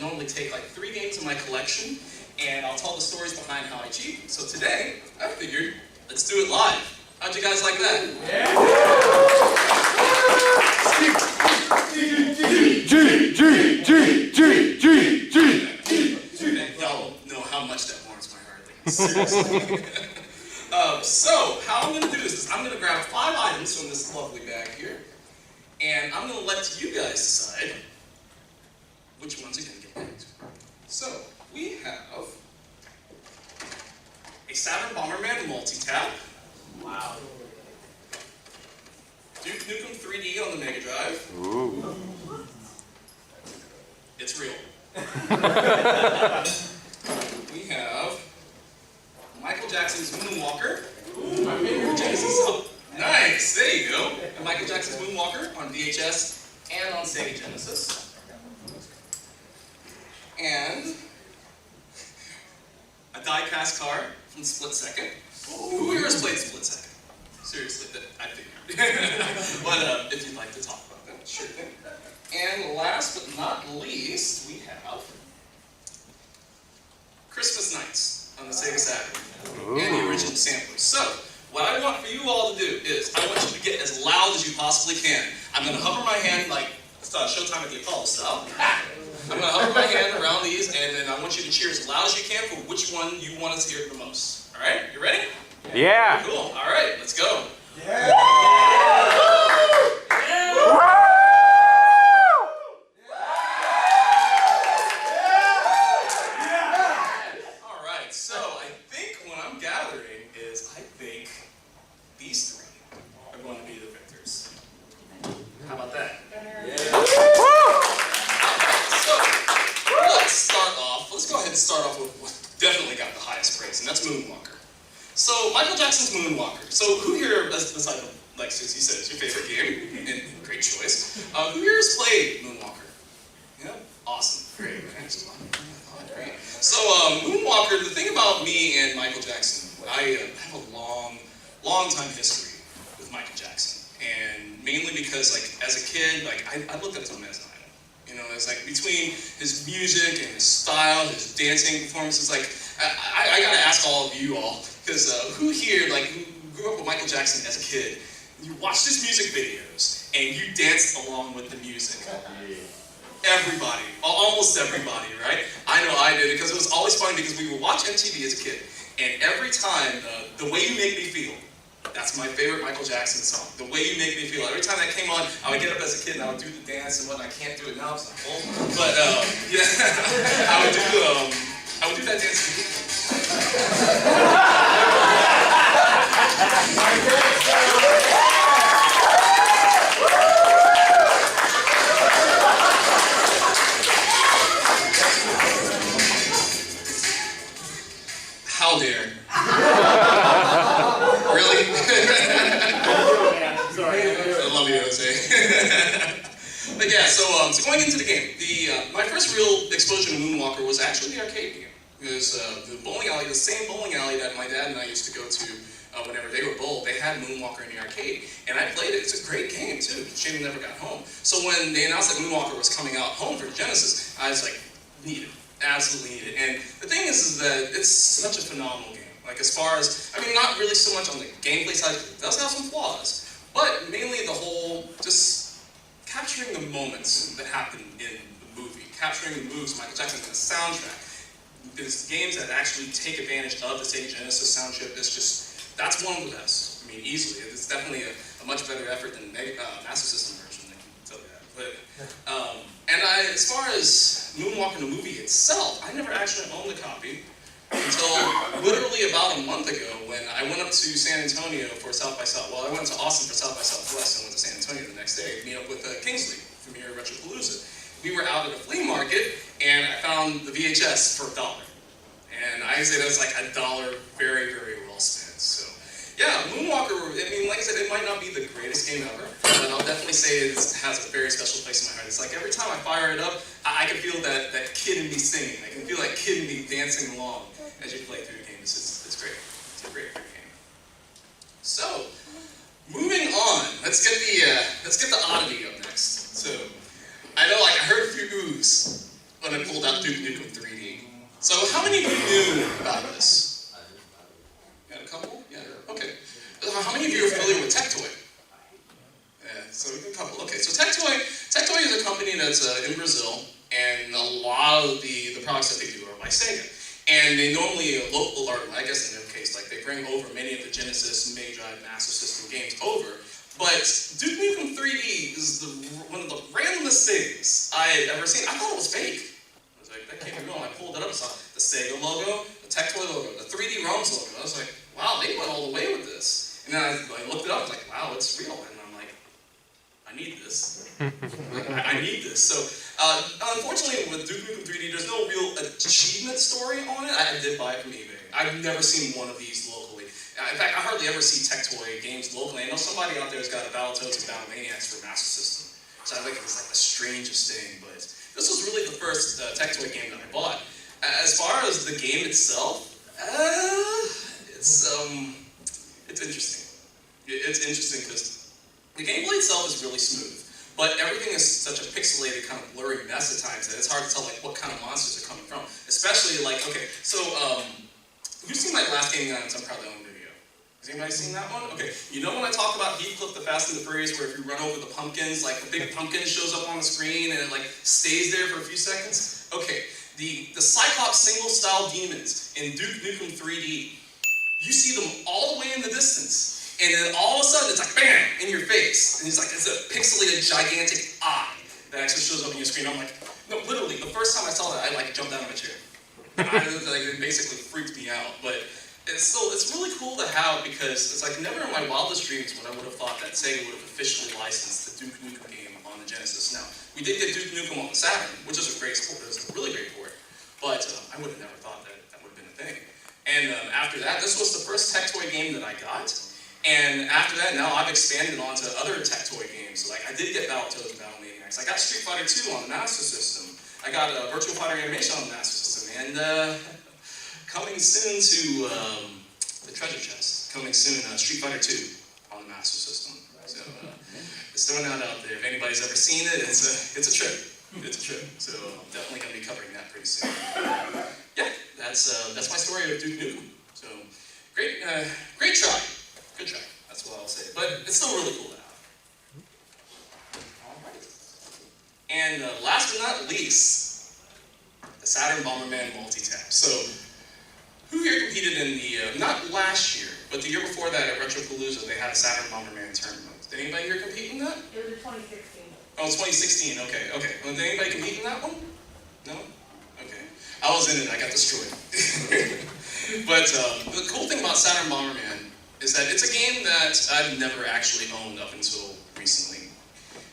normally take like 3 games in my collection, and I'll tell the stories behind how I cheat. So today, I figured, let's do it live. How'd you guys like that? Yeah! Y'all know how much that warms my heart. Like, seriously. So, how I'm going to do this is I'm going to grab 5 items from this lovely bag here, and I'm going to let you guys decide which ones are going to get picked. So, we have a Saturn Bomberman multi-tap. Wow. Duke Nukem 3D on the Mega Drive. Ooh. It's real. We have Michael Jackson's Moonwalker. Ooh, my favorite Genesis. Nice, there you go. And Michael Jackson's Moonwalker on VHS and on Sega Genesis. And a die-cast car from Split Second. Who here has played Split Second? Seriously, I figured. But if you'd like to talk about that, sure thing. And last but not least, we have Christmas Nights on the Sega Saturn and the original samplers. So, what I want for you all to do is, I want you to get as loud as you possibly can. I'm going to hover my hand like Showtime at the Apollo style. I'm going to hover my hand around these, and then I want you to cheer as loud as you can for which one you want us to hear the most. All right? You ready? Yeah. Cool. All right, let's go. Yeah. All right, so I think what I'm gathering is I think these 3 are going to be the victors. How about that? Yeah. So let's go ahead and start off with what definitely got the highest praise, and that's Moonwalker. So, Michael Jackson's Moonwalker. So, who here, aside from, like Susie said, is your favorite game, and great choice, who here has played Moonwalker? Yeah? Awesome. Great. Great. So, Moonwalker, the thing about me and Michael Jackson, I have a long time history with Michael Jackson. And mainly because, like, as a kid, like, I looked up to him as an idol. You know, it's like, between his music and his style, his dancing performances, like, I gotta ask all of you all, because who here, like, who grew up with Michael Jackson as a kid, you watched his music videos, and you danced along with the music? Everybody, almost everybody, right? I know I did, because it was always fun, because we would watch MTV as a kid, and every time, The Way You Make Me Feel, that's my favorite Michael Jackson song, The Way You Make Me Feel. Every time that came on, I would get up as a kid, and I would do the dance and whatnot. I can't do it now, it's not old, but yeah, I would do that dance. How dare? Really? Sorry. I love you, Jose. But yeah, so going into the game, my first real exposure to Moonwalker was actually the arcade game. It was the bowling alley, the same bowling alley that my dad and I used to go to whenever they were bowled. They had Moonwalker in the arcade, and I played it. It's a great game too. Shame never got home. So when they announced that Moonwalker was coming out home for Genesis, I was like, need it, absolutely need it. And the thing is that it's such a phenomenal game. Like as far as, I mean, not really so much on the gameplay side. It does have some flaws, but mainly the whole just capturing the moments that happen in the movie, capturing the moves of Michael Jackson and the soundtrack. There's games that actually take advantage of the Sega Genesis sound chip. It's just, that's one of the best. I mean, easily. It's definitely a much better effort than the Master System version, I can tell you that. But, as far as Moonwalker the movie itself, I never actually owned a copy until literally about a month ago when I went up to San Antonio for South by South. Well, I went to Austin for South by Southwest and went to San Antonio the next day to meet up with Kingsley from here at Retropalooza. We were out at a flea market, and I found the VHS for $1. And I say that's like $1 very, very well spent. So, yeah, Moonwalker, I mean, like I said, it might not be the greatest game ever, but I'll definitely say it has a very special place in my heart. It's like every time I fire it up, I can feel that kid in me singing. I can feel that kid in me dancing along as you play through the game. It's great. It's a great game. So, moving on, let's get the oddity up next. So, I know, like, I heard a few oohs when I pulled out Duke Nukem 3D. So how many of you knew about this? Got a couple? Yeah, okay. How many of you are familiar with Tectoy? Yeah, so a couple. Okay, so Tectoy is a company that's in Brazil, and a lot of the products that they do are by Sega. And they normally, local, or I guess in their case, like they bring over many of the Genesis, Mega Drive, Master System games over. But Duke Nukem 3D is one of the randomest things I had ever seen. I thought it was fake. I was like, that can't be real. I pulled it up and saw the Sega logo, the Tectoy logo, the 3D ROMs logo. I was like, wow, they went all the way with this. And then I looked it up, I was like, wow, it's real. And I'm like, I need this. I need this. So, unfortunately, with Duke Nukem 3D, there's no real achievement story on it. I did buy it from eBay. I've never seen one of these locally. In fact, I hardly ever see Tectoy games locally. I know somebody out there has got a Battletoads and Battlemaniacs for Master System. So I think it's like the strangest thing, but this was really the first Tectoy game that I bought. As far as the game itself, it's interesting. It's interesting because the gameplay itself is really smooth, but everything is such a pixelated, kind of blurry mess at times that it's hard to tell like what kind of monsters are coming from. Especially like, okay, so you've seen my last game on some Proud Own video. Has anybody seen that one? Okay, you know when I talk about Heathcliff the Fast and the Furious, where if you run over the pumpkins, like the big pumpkin shows up on the screen and it like stays there for a few seconds? Okay, the Cyclops single-style demons in Duke Nukem 3D, you see them all the way in the distance, and then all of a sudden it's like bam in your face, and it's like it's a pixelated gigantic eye that actually shows up on your screen. I'm like, no, literally the first time I saw that, I like jumped out of my chair. It basically freaked me out, but it's really cool to have because it's like never in my wildest dreams would I would have thought that Sega would have officially licensed the Duke Nukem game on the Genesis. Now, we did get Duke Nukem on the Saturn, which is a great sport. It was a really great port, but I would have never thought that would have been a thing. And after that, this was the first Tectoy game that I got. And after that, now I've expanded onto other Tectoy games. So like I did get Battletoads and Battlemaniacs. I got Street Fighter 2 on the Master System. I got Virtual Fighter Animation on the Master System. And coming soon to the treasure chest. Coming soon, Street Fighter 2 on the Master System. So just throwing that out there. If anybody's ever seen it, it's a trip. It's a trip. So I'm definitely going to be covering that pretty soon. Yeah, that's my story of Duke Nukem. So great try. Good try. That's what I'll say. But it's still really cool to have. All right. And last but not least, the Saturn Bomberman multi-tap. So, who here competed in the, not last year, but the year before that at Retropalooza, they had a Saturn Bomberman tournament. Did anybody here compete in that? It was 2016. Oh, it's 2016, okay. Well, did anybody compete in that one? No? Okay. I was in it, I got destroyed. But the cool thing about Saturn Bomberman is that it's a game that I've never actually owned up until recently.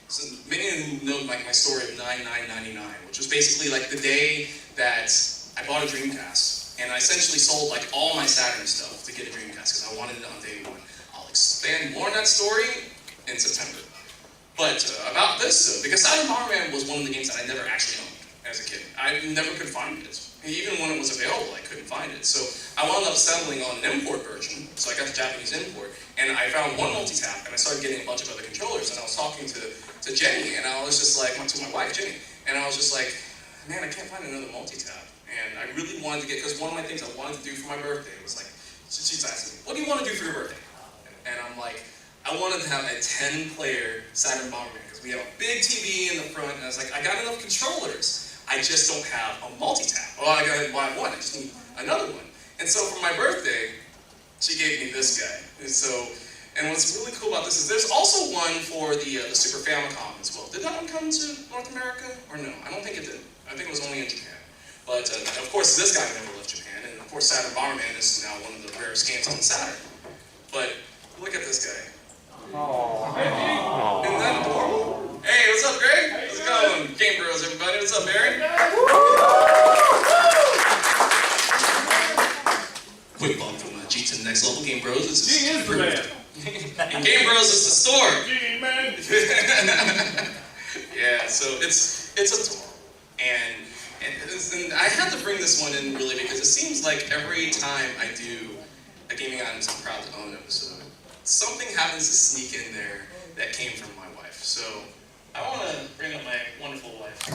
So many of you know like my story of 9999, which was basically like the day that I bought a Dreamcast, and I essentially sold like all my Saturn stuff to get a Dreamcast because I wanted it on day one. I'll expand more on that story in September. But about this, because Saturn Bomberman was one of the games that I never actually owned as a kid. I never could find it. Even when it was available, I couldn't find it. So I wound up settling on an import version. So I got the Japanese import, and I found one multi-tap, and I started getting a bunch of other controllers. And I was talking to Jenny, and I was just like, to my wife, Jenny, and I was just like, man, I can't find another multi-tap. And I really wanted to get, because one of my things I wanted to do for my birthday was like, she's asking me, what do you want to do for your birthday? And I'm like, I wanted to have a 10-player Saturn Bomberman, because we have a big TV in the front, and I was like, I got enough controllers. I just don't have a multi-tap. Well, I gotta buy one, I just need another one. And so for my birthday, she gave me this guy. And what's really cool about this is there's also one for the Super Famicom as well. Did that one come to North America? Or no? I don't think it did. I think it was only in Japan. But of course this guy never left Japan, and of course Saturn Bomberman is now one of the rarest games on the Saturn. But look at this guy. Aww. Isn't that adorable? Hey, what's up, Greg? How's it going? Game Bros, everybody. What's up, Barry? Quick bump from G to the next level. Game Bros is the man. And Game Bros is the store. Man. Yeah, so it's adorable. And I had to bring this one in really because it seems like every time I do a gaming items I'm proud to own episode, something happens to sneak in there that came from my wife. So I want to bring up my wonderful wife.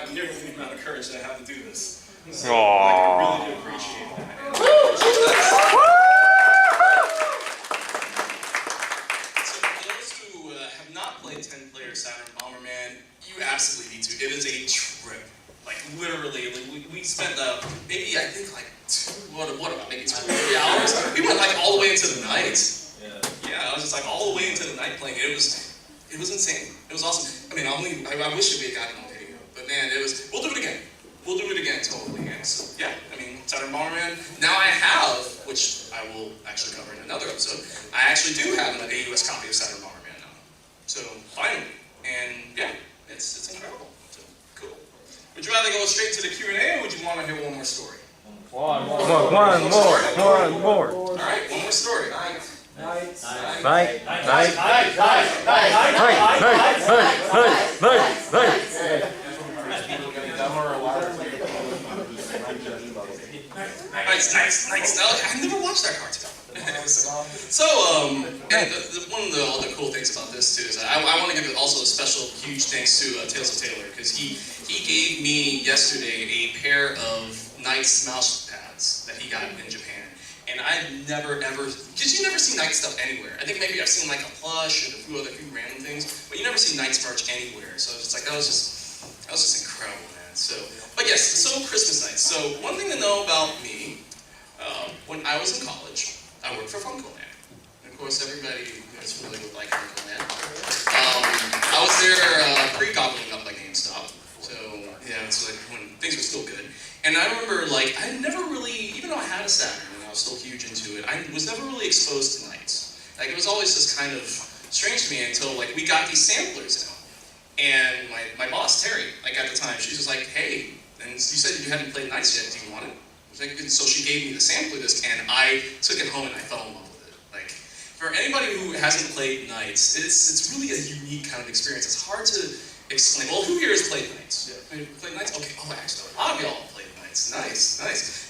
have nearly the amount of courage that I have to do this. So, Aww. I really do appreciate that. So for those who have not played 10-player Saturn Bomberman, you absolutely need to. It is a trip. Like literally, like, we spent maybe I think like maybe 2 or 3 hours. We went like all the way into the night. Yeah, I was just like all the way into the night playing it. It was insane. It was awesome. I mean, I wish we had gotten on video, but man, we'll do it again. We'll do it again totally. And so yeah, I mean, Saturn Bomberman. Now I have, which I will actually cover in another episode. I actually do have an AUS copy of Saturn Bomberman now. So finally, and yeah, it's incredible. So cool. Would you rather go straight to the Q&A, or would you want to hear one more story? One more. All right, one more story. Nice. Now, I've never watched that cartoon. So, and one of the other cool things about this too is I want to give also a special huge thanks to Tales of Taylor, because he gave me yesterday a pair of Knight's mouse pads that he got in Japan. And I've never ever, because you never see Knight stuff anywhere. I think maybe I've seen like a plush and a few random things, but you never see Knight's merch anywhere. So it's like that was just incredible, man. So, but yes, so Christmas nights. So one thing to know about me, when I was in college, I worked for Funko-Land. And of course, everybody is familiar with like Funko-Land. I was there pre-gobbling up like GameStop. So yeah, it's like when things were still good. And I remember like I never really, even though I had a Saturn and I was still huge into it, I was never really exposed to Knights. Like it was always just kind of strange to me until like we got these samplers out. And my boss, Terry, like at the time, she was like, hey, and you said you hadn't played Knights yet, do you want it? Like, so she gave me the sampler disc, and I took it home and I fell in love with it. Like, for anybody who hasn't played Knights, it's really a unique kind of experience. It's hard to explain. Well, who here has played Knights? Yeah. Played Knights? Okay. Oh, actually, a lot of y'all have played Knights. Nice.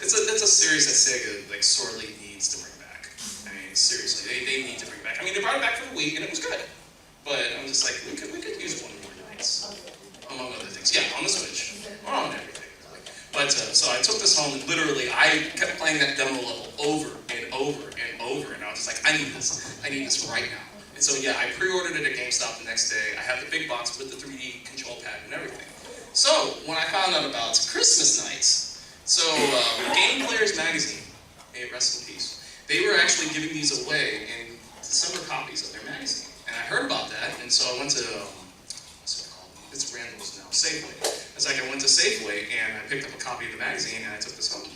It's a series that Sega like sorely needs to bring back. I mean, seriously, they need to bring it back. I mean, they brought it back for the Wii, and it was good. But I'm just like, we could use one more Knights, among other things. Yeah, on the Switch, or on everything. But so I took this home and literally I kept playing that demo level over and over and over, and I was just like, I need this right now. And so yeah, I pre-ordered it at GameStop the next day. I have the big box with the 3D control pad and everything. So when I found out about Christmas Nights, so Game Players Magazine, may it rest in peace, they were actually giving these away in December copies of their magazine. And I heard about that, and so I went to, what's it called? It's Randall's now, Safeway. It's like I went to Safeway and I picked up a copy of the magazine and I took this home.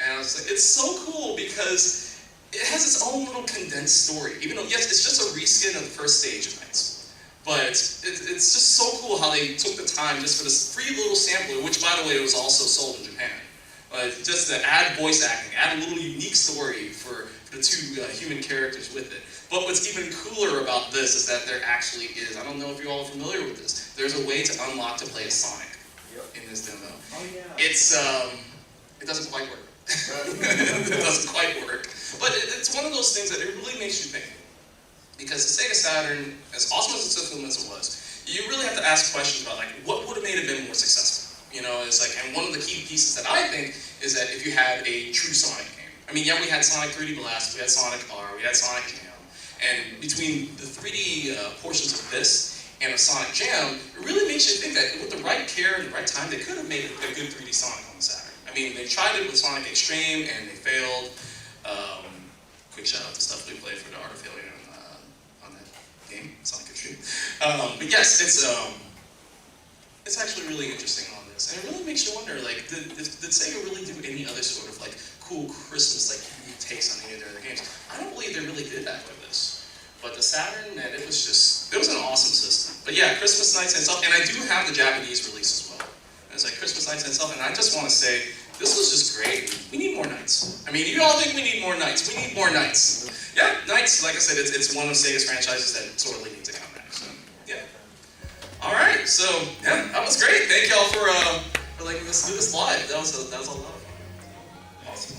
And I was like, it's so cool because it has its own little condensed story. Even though, yes, it's just a reskin of the first stage of Knights. But it's just so cool how they took the time just for this free little sampler, which by the way was also sold in Japan. Just to add voice acting, add a little unique story for the two human characters with it. But what's even cooler about this is that there actually is, I don't know if you're all familiar with this, there's a way to unlock to play as Sonic in this demo. Oh, yeah. It doesn't quite work. It doesn't quite work. But it's one of those things that it really makes you think. Because the Sega Saturn, as awesome as a system as it was, you really have to ask questions about like, what would have made it been more successful? You know, it's like, and one of the key pieces that I think is that if you had a true Sonic game. I mean, yeah, we had Sonic 3D Blast, we had Sonic R, we had Sonic Jam, and between the 3D portions of this and a Sonic Jam, it really makes you think that with the right care and the right time, they could have made a good 3D Sonic on the Saturn. I mean, they tried it with Sonic Extreme and they failed. Quick shout out to stuff we played for the Art of Failure on that game, Sonic Extreme. But yes, it's actually really interesting on this, and it really makes you wonder, like, did Sega really do any other sort of like cool Christmas like unique takes on any of their other games? I don't believe they really did that with this. But the Saturn, man, it was an awesome system. But yeah, Christmas Nights and stuff, and I do have the Japanese release as well. And it's like Christmas Nights and stuff, and I just want to say, this was just great. We need more Nights. I mean, you all think we need more Nights. We need more Nights. Yeah, Nights, like I said, it's one of Sega's franchises that sorely needs to come back. So, yeah. All right, so yeah, that was great. Thank y'all for letting us do this live. That was a lot of fun. Awesome.